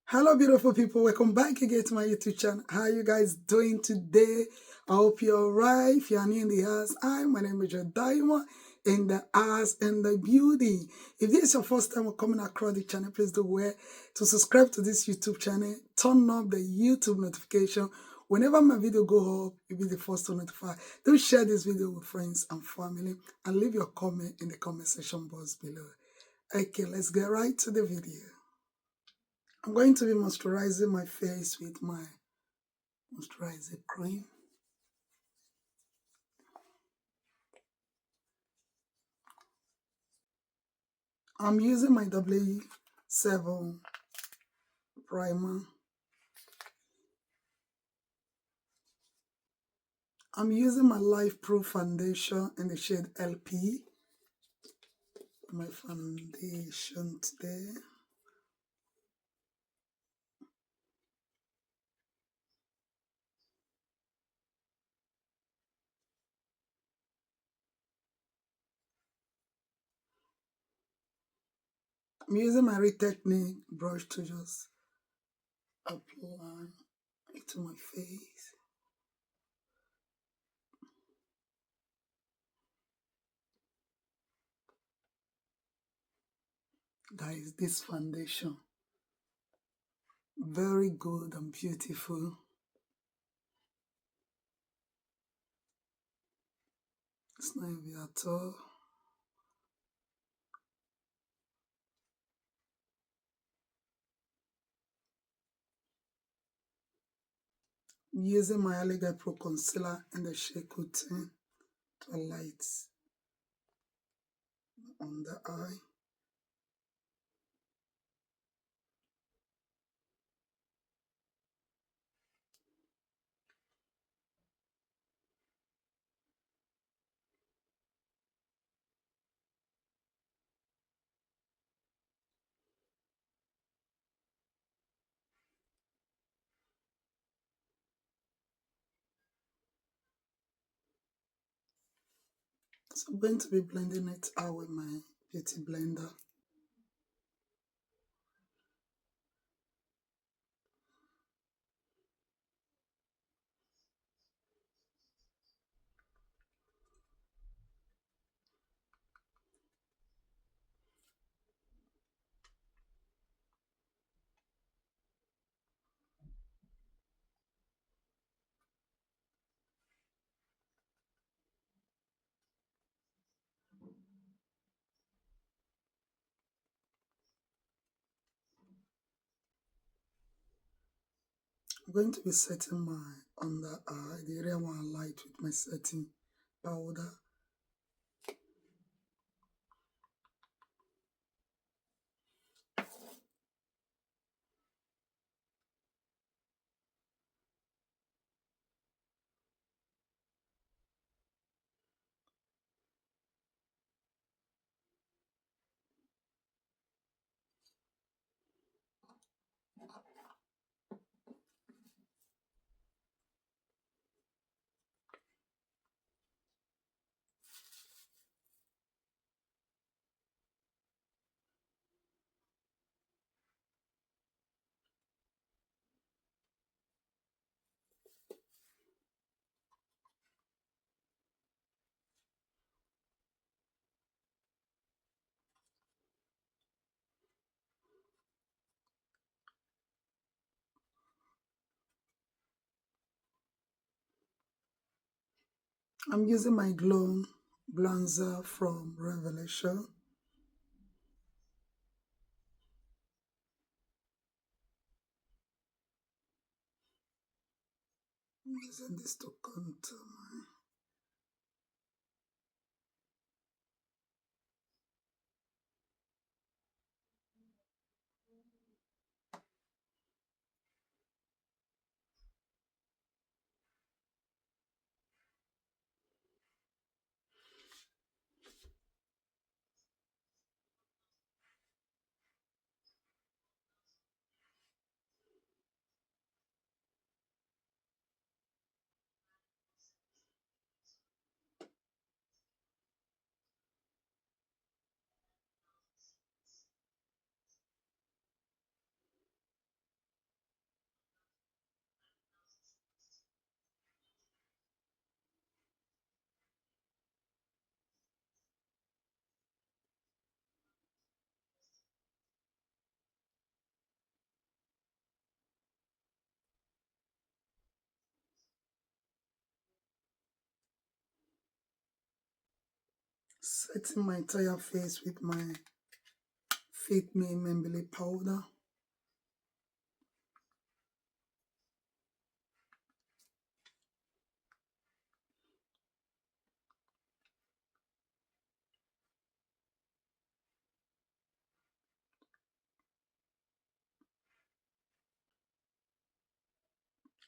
Hello, beautiful people. Welcome back again to my YouTube channel. How are you guys doing today? I hope you're alright. If you're new in the house, hi, my name is Diamond in the house and the beauty. If this is your first time coming across the channel, please do well to subscribe to this YouTube channel. Turn up the YouTube notification. Whenever my video go up, you'll be the first to notify. Do share this video with friends and family and leave your comment in the comment section box below. Okay, let's get right to the video. I'm going to be moisturizing my face with my moisturizer cream. I'm using my W7 primer. I'm using my Life Proof foundation in the shade LP. My foundation today. I'm using my Technique brush to just apply it to my face. Guys, this foundation, very good and beautiful. It's not heavy at all. I'm using my Elegant Pro Concealer in the shade Cotton to light on the eye. So I'm going to be blending it out with my beauty blender. I'm going to be setting my under eye, the area I want to light with my setting powder. I'm using my Glow Bronzer from Revelation. I'm using this to contour my... Setting my entire face with my FUII membelly powder.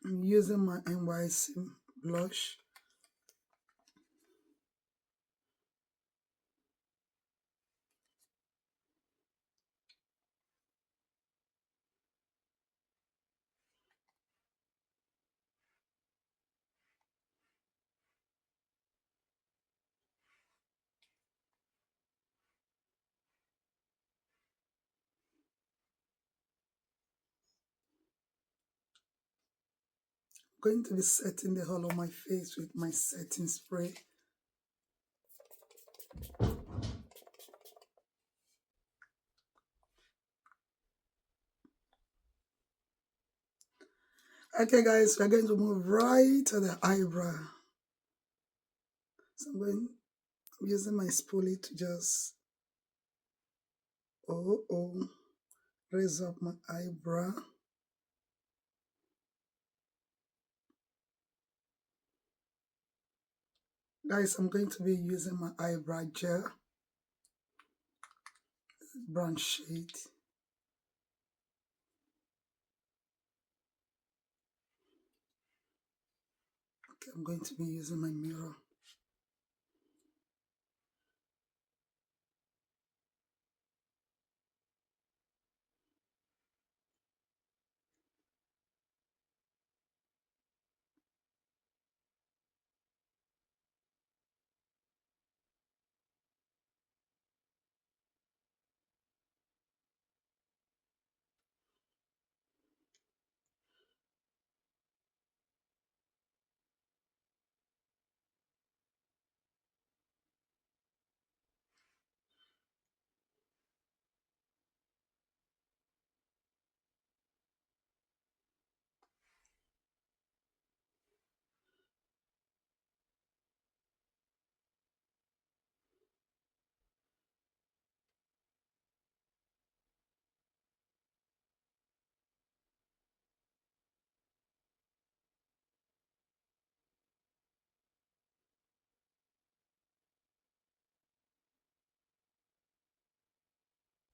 I'm using my NYC blush. I'm going to be setting the whole of my face with my setting spray. Okay guys, we're going to move right to the eyebrow. So I'm using my spoolie to just raise up my eyebrow. Guys, I'm going to be using my eyebrow gel, brown shade. Okay, I'm going to be using my mirror.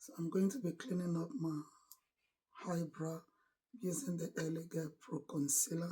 So I'm going to be cleaning up my eyebrow using the Elegant Pro Concealer.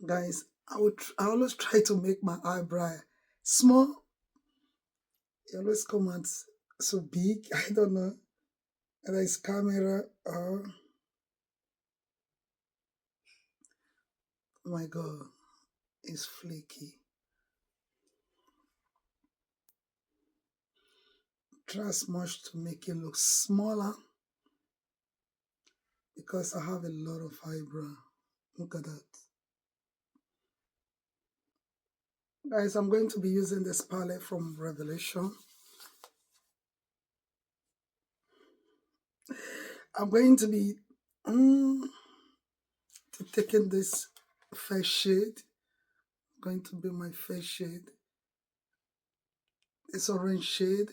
Guys, I always try to make my eyebrow small. It always come out so big. I don't know whether it's camera or, oh my god, it's flaky. Try as much to make it look smaller because I have a lot of eyebrow. Look at that. Guys, I'm going to be using this palette from Revelation. I'm going to be taking this face shade. Going to be my face shade. This orange shade.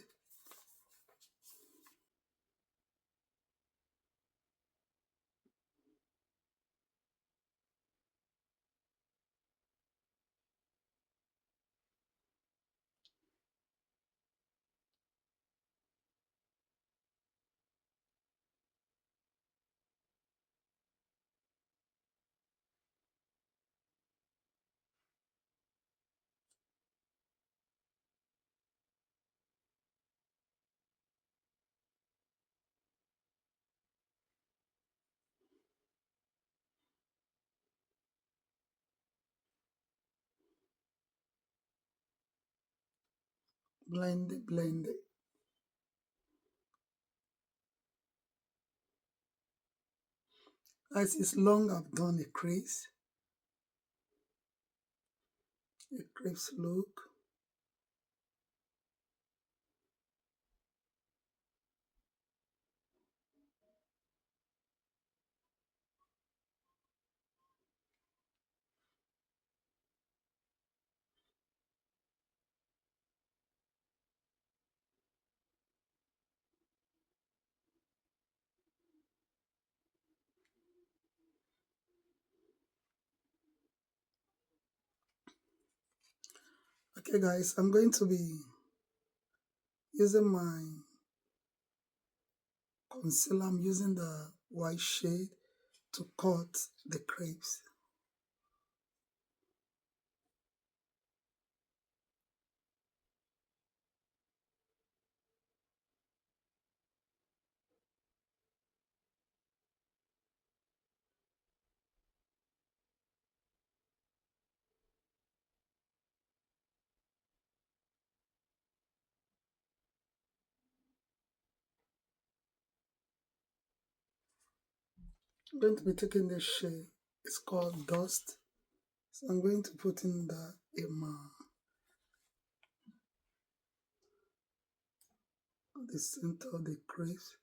Blend it, blend it. As it's long I've done a crease look. Okay guys, I'm going to be using my concealer. I'm using the white shade to cut the crepes. I'm going to be taking this shade. It's called Dust. So I'm going to put in the center of the crepes.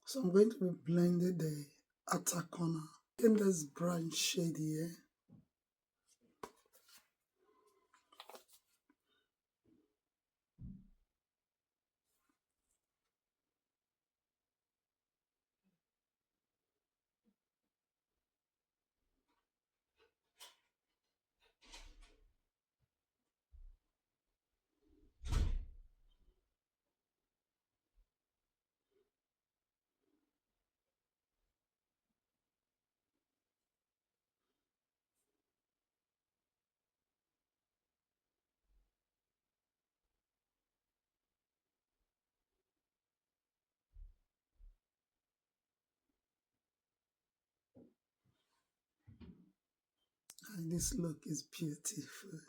So I'm going to be blending the outer corner. In this brown shade here, and this look is beautiful.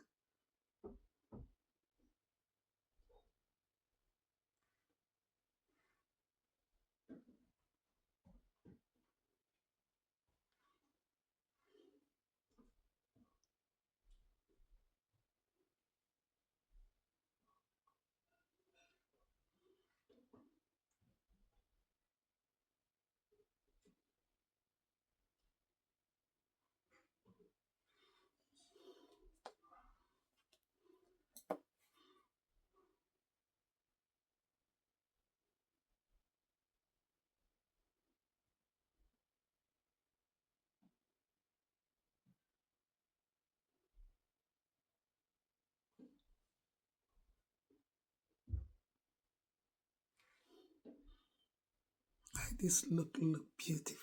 This look beautiful.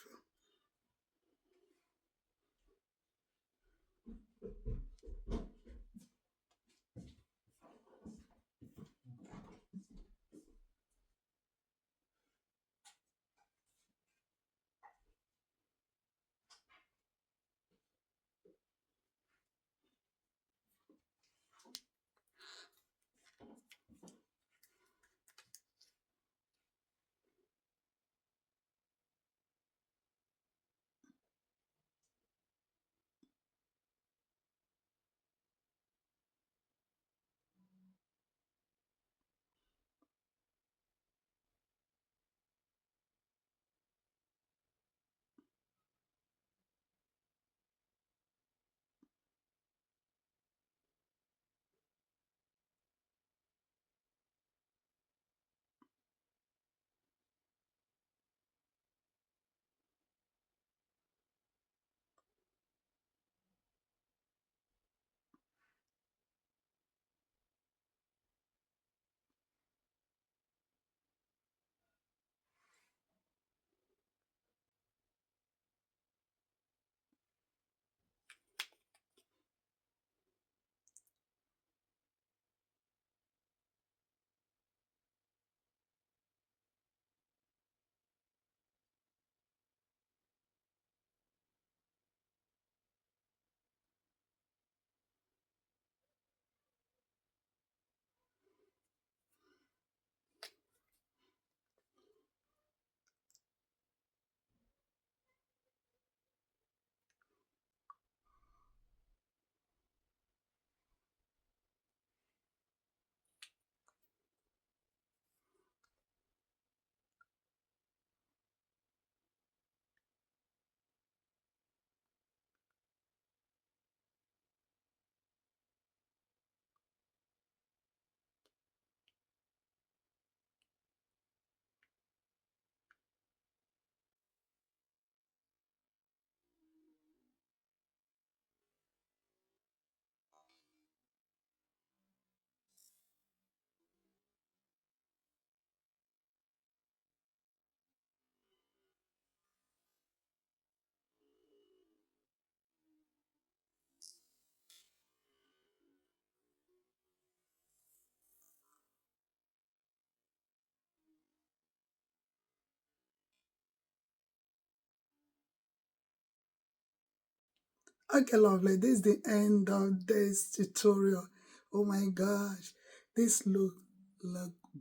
Okay, lovely. This is the end of this tutorial. Oh my gosh, this look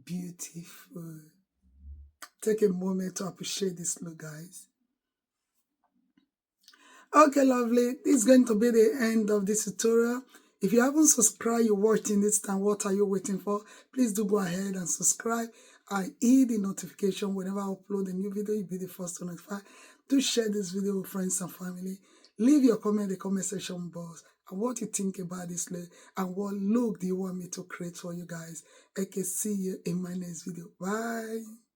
beautiful. Take a moment to appreciate this look, guys. Okay, lovely. This is going to be the end of this tutorial. If you haven't subscribed, you're watching this time, what are you waiting for? Please do go ahead and subscribe. I hit the notification whenever I upload a new video, you'll be the first to notify. Do share this video with friends and family. Leave your comment in the comment section box and what you think about this look and what look do you want me to create for you guys. Okay, see you in my next video. Bye.